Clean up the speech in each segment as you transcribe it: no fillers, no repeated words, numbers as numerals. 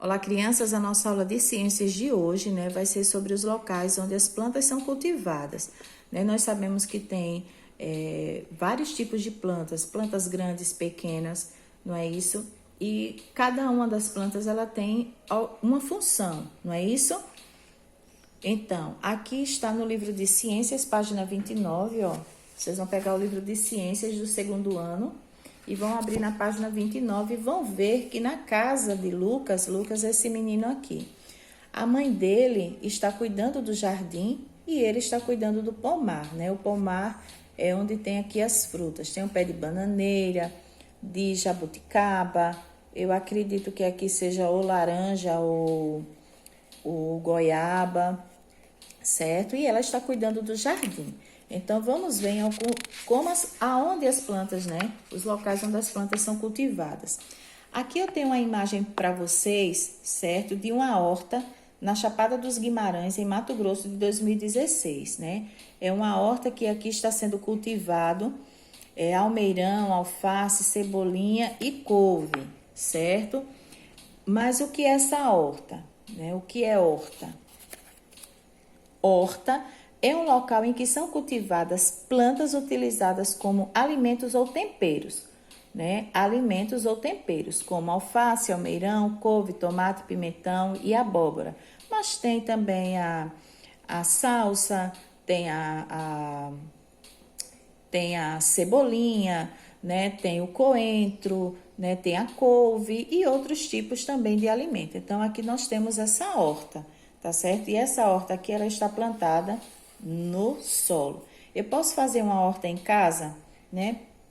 Olá, crianças! A nossa aula de ciências de hoje, vai ser sobre os locais onde as plantas são cultivadas. Nós sabemos que tem vários tipos de plantas, plantas grandes, pequenas, não é isso? E cada uma das plantas, ela tem uma função, não é isso? Então, aqui está no livro de ciências, página 29, ó. Vocês vão pegar o livro de ciências do segundo ano e vão abrir na página 29 e vão ver que na casa de Lucas é esse menino aqui. A mãe dele está cuidando do jardim e ele está cuidando do pomar, né? O pomar é onde tem aqui as frutas. Tem um pé de bananeira, de jabuticaba, eu acredito que aqui seja ou laranja ou goiaba, certo? E ela está cuidando do jardim. Então, vamos ver aonde as plantas, os locais onde as plantas são cultivadas. Aqui eu tenho uma imagem para vocês, certo? De uma horta na Chapada dos Guimarães, em Mato Grosso, de 2016, É uma horta que aqui está sendo cultivado almeirão, alface, cebolinha e couve, certo? Mas o que é essa horta? O que é horta? Horta é um local em que são cultivadas plantas utilizadas como alimentos ou temperos, Alimentos ou temperos, como alface, almeirão, couve, tomate, pimentão e abóbora. Mas tem também a salsa, tem a cebolinha, tem o coentro, tem a couve e outros tipos também de alimento. Então, aqui nós temos essa horta, tá certo? E essa horta aqui, ela está plantada no solo. Eu posso fazer uma horta em casa,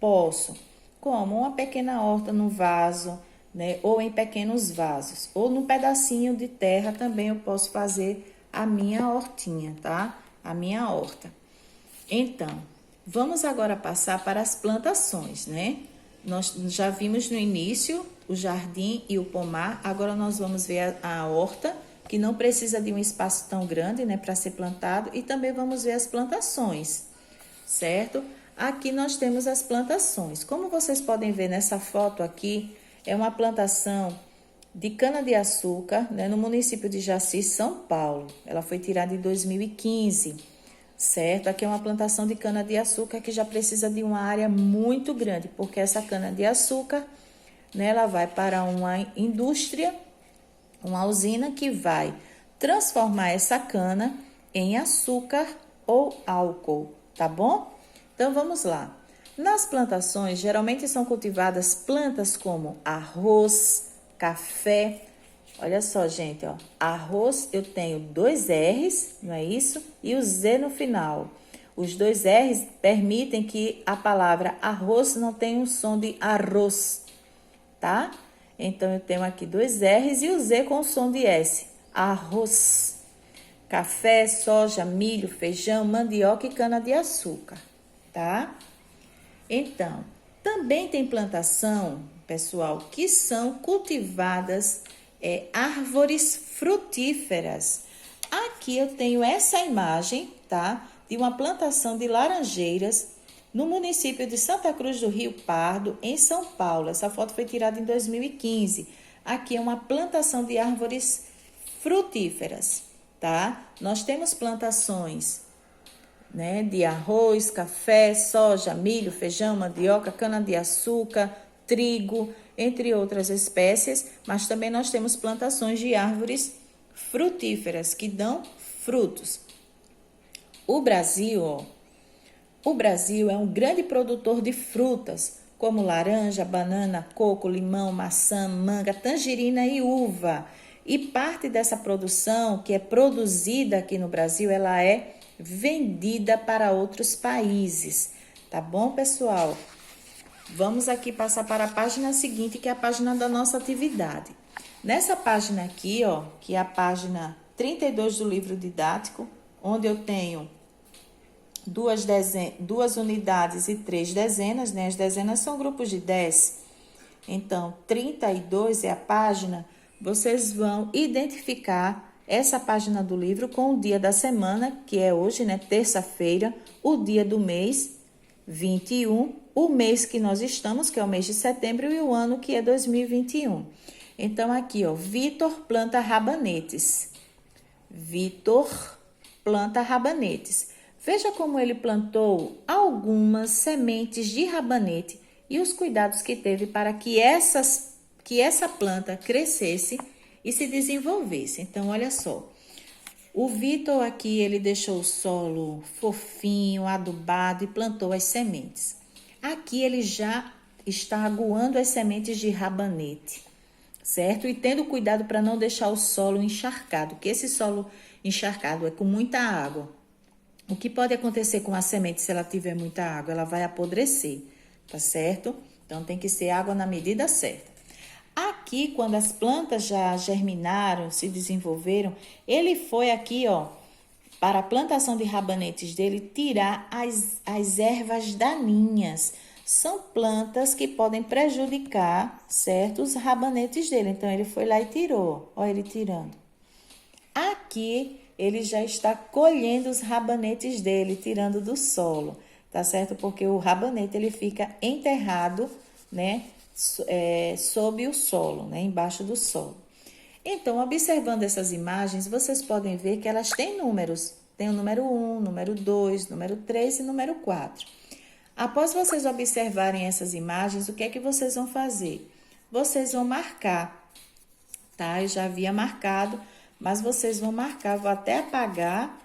Posso. Como? Uma pequena horta no vaso, Ou em pequenos vasos. Ou num pedacinho de terra também eu posso fazer a minha hortinha, tá? A minha horta. Então, vamos agora passar para as plantações, Nós já vimos no início o jardim e o pomar, agora nós vamos ver a horta, que não precisa de um espaço tão grande, para ser plantado, e também vamos ver as plantações, certo? Aqui nós temos as plantações. Como vocês podem ver nessa foto aqui, é uma plantação de cana-de-açúcar, no município de Jaci, São Paulo. Ela foi tirada em 2015, certo? Aqui é uma plantação de cana-de-açúcar que já precisa de uma área muito grande, porque essa cana-de-açúcar, ela vai para uma indústria, uma usina que vai transformar essa cana em açúcar ou álcool, tá bom? Então, vamos lá. Nas plantações, geralmente são cultivadas plantas como arroz, café. Olha só, gente, ó. Arroz eu tenho 2 R's, não é isso? E o Z no final. Os 2 R's permitem que a palavra arroz não tenha um som de arroz, tá? Então, eu tenho aqui 2 R's e o Z com o som de S. Arroz. Café, soja, milho, feijão, mandioca e cana-de-açúcar, tá? Então, também tem plantação, pessoal, que são cultivadas árvores frutíferas. Aqui eu tenho essa imagem, tá? De uma plantação de laranjeiras no município de Santa Cruz do Rio Pardo, em São Paulo. Essa foto foi tirada em 2015. Aqui é uma plantação de árvores frutíferas, tá? Nós temos plantações, de arroz, café, soja, milho, feijão, mandioca, cana-de-açúcar, trigo, entre outras espécies, mas também nós temos plantações de árvores frutíferas que dão frutos. O Brasil é um grande produtor de frutas, como laranja, banana, coco, limão, maçã, manga, tangerina e uva. E parte dessa produção que é produzida aqui no Brasil, ela é vendida para outros países. Tá bom, pessoal? Vamos aqui passar para a página seguinte, que é a página da nossa atividade. Nessa página aqui, ó, que é a página 32 do livro didático, onde eu tenho 2 unidades e 3 dezenas, As dezenas são grupos de 10. Então, 32 é a página. Vocês vão identificar essa página do livro com o dia da semana, que é hoje, terça-feira, o dia do mês, 21, o mês que nós estamos, que é o mês de setembro, e o ano, que é 2021. Então, aqui, ó, Vitor planta rabanetes. Vitor planta rabanetes. Veja como ele plantou algumas sementes de rabanete e os cuidados que teve para que essa planta crescesse e se desenvolvesse. Então, olha só. O Vitor aqui, ele deixou o solo fofinho, adubado e plantou as sementes. Aqui ele já está aguando as sementes de rabanete, certo? E tendo cuidado para não deixar o solo encharcado, que esse solo encharcado é com muita água. O que pode acontecer com a semente se ela tiver muita água? Ela vai apodrecer, tá certo? Então tem que ser água na medida certa. Aqui, quando as plantas já germinaram, se desenvolveram, ele foi aqui, ó, para a plantação de rabanetes dele, tirar as ervas daninhas. São plantas que podem prejudicar, certo, os rabanetes dele. Então, ele foi lá e tirou. Olha ele tirando. Aqui, ele já está colhendo os rabanetes dele, tirando do solo, tá certo? Porque o rabanete, ele fica enterrado, né, sob o solo, né, embaixo do solo. Então, observando essas imagens, vocês podem ver que elas têm números. Tem o número 1, número 2, número 3 e número 4. Após vocês observarem essas imagens, o que é que vocês vão fazer? Vocês vão marcar, tá? Eu já havia marcado, mas vocês vão marcar, vou até apagar.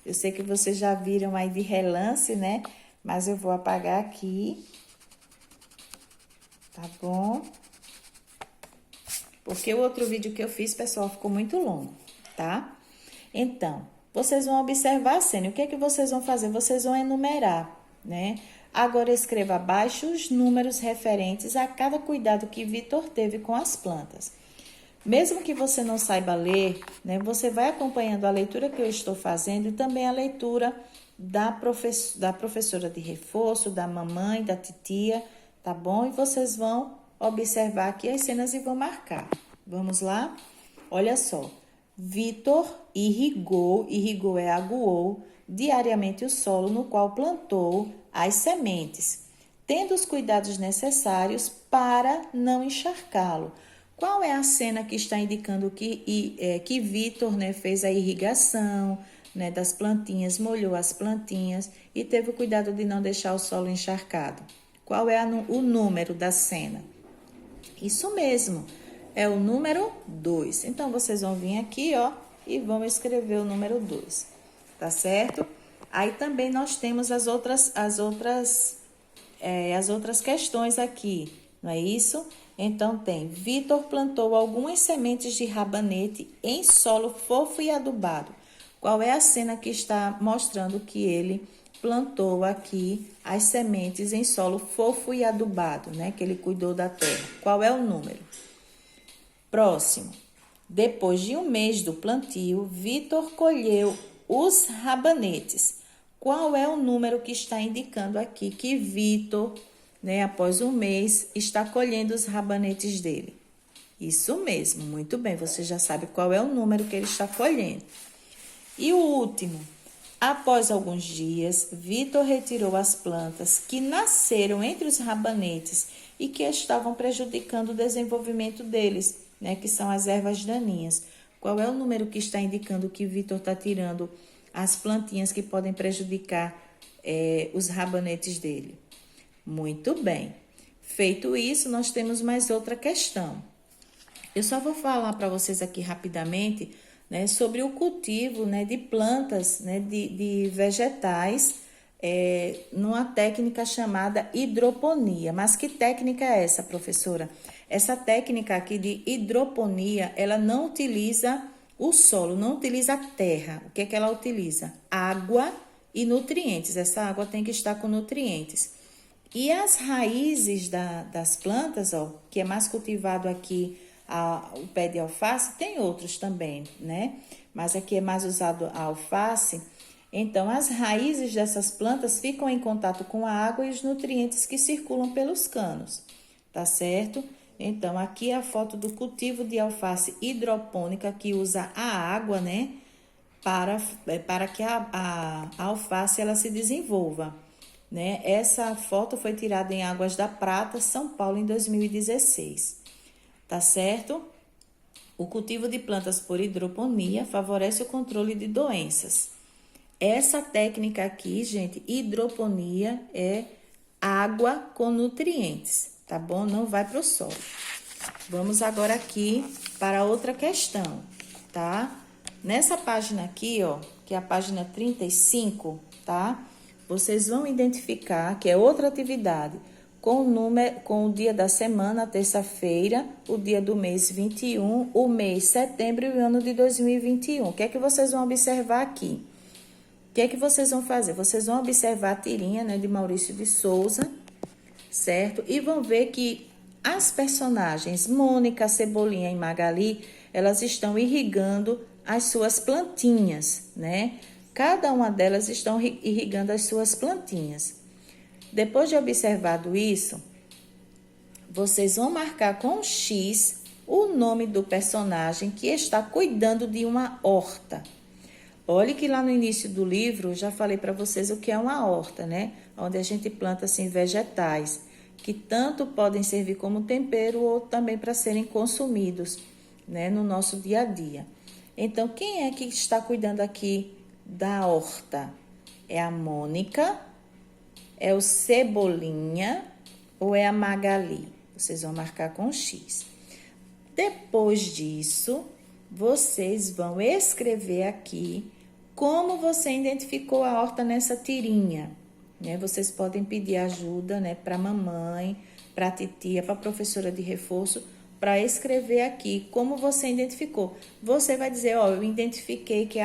Eu sei que vocês já viram aí de relance, né? Mas eu vou apagar aqui, tá bom? Porque o outro vídeo que eu fiz, pessoal, ficou muito longo, tá? Então, vocês vão observar a cena. O que é que vocês vão fazer? Vocês vão enumerar, né? Agora, escreva abaixo os números referentes a cada cuidado que Vitor teve com as plantas. Mesmo que você não saiba ler, né? Você vai acompanhando a leitura que eu estou fazendo e também a leitura da professora de reforço, da mamãe, da titia, tá bom? E vocês vão observar aqui as cenas e vão marcar. Vamos lá? Olha só. Vitor irrigou aguou diariamente o solo no qual plantou as sementes, tendo os cuidados necessários para não encharcá-lo. Qual é a cena que está indicando que Vitor, né, fez a irrigação, né, das plantinhas, molhou as plantinhas e teve o cuidado de não deixar o solo encharcado? Qual é o número da cena? Isso mesmo, é o número 2. Então, vocês vão vir aqui, ó, e vão escrever o número 2, tá certo? Aí também nós temos as outras questões aqui, não é isso? Então, tem, Vitor plantou algumas sementes de rabanete em solo fofo e adubado. Qual é a cena que está mostrando que ele plantou aqui as sementes em solo fofo e adubado, né? Que ele cuidou da terra. Qual é o número? Próximo. Depois de um mês do plantio, Vitor colheu os rabanetes. Qual é o número que está indicando aqui que Vitor, né, após um mês, está colhendo os rabanetes dele? Isso mesmo, muito bem, você já sabe qual é o número que ele está colhendo. E o último, após alguns dias, Vitor retirou as plantas que nasceram entre os rabanetes e que estavam prejudicando o desenvolvimento deles, né, que são as ervas daninhas. Qual é o número que está indicando que Vitor está tirando as plantinhas que podem prejudicar os rabanetes dele? Muito bem. Feito isso, nós temos mais outra questão. Eu só vou falar para vocês aqui rapidamente, né, sobre o cultivo, né, de plantas, né, de vegetais, numa técnica chamada hidroponia. Mas que técnica é essa, professora? Essa técnica aqui de hidroponia, ela não utiliza o solo, não utiliza a terra. O que é que ela utiliza? Água e nutrientes. Essa água tem que estar com nutrientes. E as raízes das plantas, ó, que é mais cultivado aqui o pé de alface, tem outros também, né? Mas aqui é mais usado a alface. Então, as raízes dessas plantas ficam em contato com a água e os nutrientes que circulam pelos canos, tá certo? Então, aqui é a foto do cultivo de alface hidropônica que usa a água, né? Para que a alface ela se desenvolva, né? Essa foto foi tirada em Águas da Prata, São Paulo, em 2016. tá certo? O cultivo de plantas por hidroponia favorece o controle de doenças. Essa técnica aqui, gente, hidroponia é água com nutrientes, tá bom? Não vai para o solo. Vamos agora aqui para outra questão, tá? Nessa página aqui, ó, que é a página 35, tá? Vocês vão identificar que é outra atividade com o número, com o dia da semana, terça-feira, o dia do mês 21, o mês setembro e o ano de 2021. O que é que vocês vão observar aqui? O que é que vocês vão fazer? Vocês vão observar a tirinha, né, de Maurício de Souza, certo? E vão ver que as personagens Mônica, Cebolinha e Magali, elas estão irrigando as suas plantinhas, né? Cada uma delas estão irrigando as suas plantinhas. Depois de observado isso, vocês vão marcar com um X o nome do personagem que está cuidando de uma horta. Olhe que lá no início do livro eu já falei para vocês o que é uma horta, né? Onde a gente planta assim vegetais, que tanto podem servir como tempero ou também para serem consumidos, né, no nosso dia a dia. Então, quem é que está cuidando aqui da horta? É a Mônica, é o Cebolinha ou é a Magali? Vocês vão marcar com X. Depois disso, vocês vão escrever aqui como você identificou a horta nessa tirinha, né? Vocês podem pedir ajuda, né, para a mamãe, para a titia, para a professora de reforço, para escrever aqui como você identificou. Você vai dizer, ó, eu identifiquei que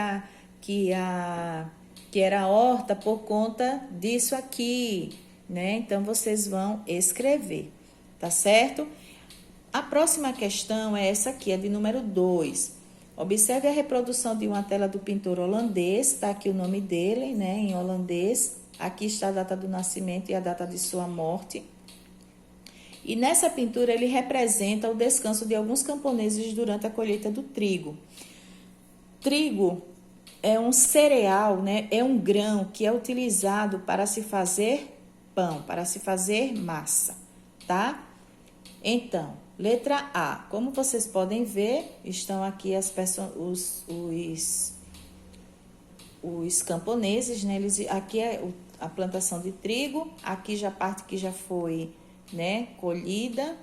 era a horta por conta disso aqui, né? Então, vocês vão escrever, tá certo? A próxima questão é essa aqui, é de número 2. Observe a reprodução de uma tela do pintor holandês, tá aqui o nome dele, né, em holandês. Aqui está a data do nascimento e a data de sua morte. E nessa pintura ele representa o descanso de alguns camponeses durante a colheita do trigo. Trigo é um cereal, né? É um grão que é utilizado para se fazer pão, para se fazer massa, tá? Então, letra A. Como vocês podem ver, estão aqui os camponeses, né? Aqui é a plantação de trigo, aqui já a parte que já foi, né, colhida,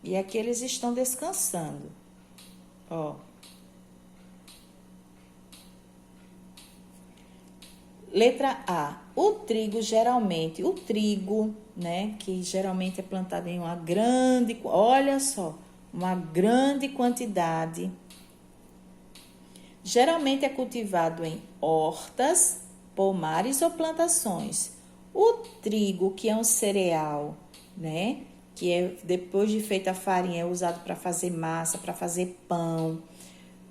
e aqui eles estão descansando, ó. Letra A. O trigo, né, que geralmente é plantado em uma grande, olha só, uma grande quantidade. Geralmente é cultivado em hortas, pomares ou plantações. O trigo, que é um cereal, né, que é depois de feita a farinha, é usado para fazer massa, para fazer pão,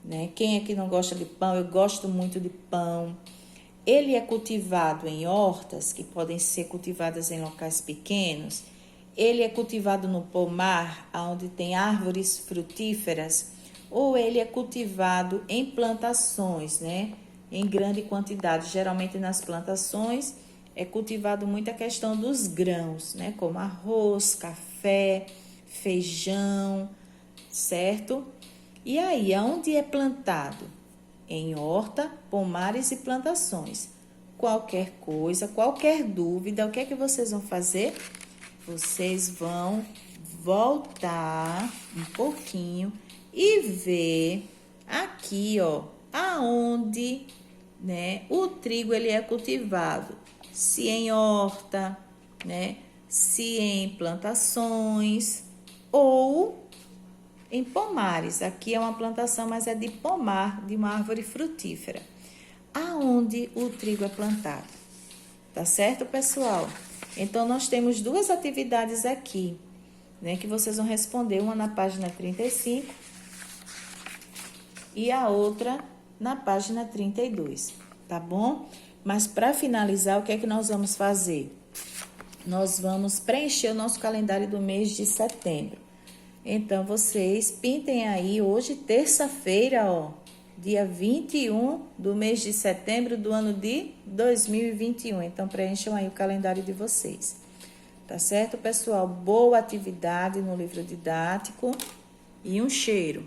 né? Quem é que não gosta de pão? Eu gosto muito de pão. Ele é cultivado em hortas, que podem ser cultivadas em locais pequenos. Ele é cultivado no pomar, onde tem árvores frutíferas, ou ele é cultivado em plantações, né? Em grande quantidade. Geralmente nas plantações é cultivado muito a questão dos grãos, né? Como arroz, café, feijão, certo? E aí, aonde é plantado? Em horta, pomares e plantações. Qualquer coisa, qualquer dúvida, o que é que vocês vão fazer? Vocês vão voltar um pouquinho e ver aqui, ó, aonde, né, o trigo ele é cultivado. Se em horta, né, se em plantações ou em pomares. Aqui é uma plantação, mas é de pomar, de uma árvore frutífera. Aonde o trigo é plantado. Tá certo, pessoal? Então, nós temos duas atividades aqui, né? Que vocês vão responder, uma na página 35 e a outra na página 32, tá bom? Mas, para finalizar, o que é que nós vamos fazer? Nós vamos preencher o nosso calendário do mês de setembro. Então, vocês pintem aí hoje, terça-feira, ó, dia 21 do mês de setembro do ano de 2021. Então, preencham aí o calendário de vocês. Tá certo, pessoal? Boa atividade no livro didático e um cheiro.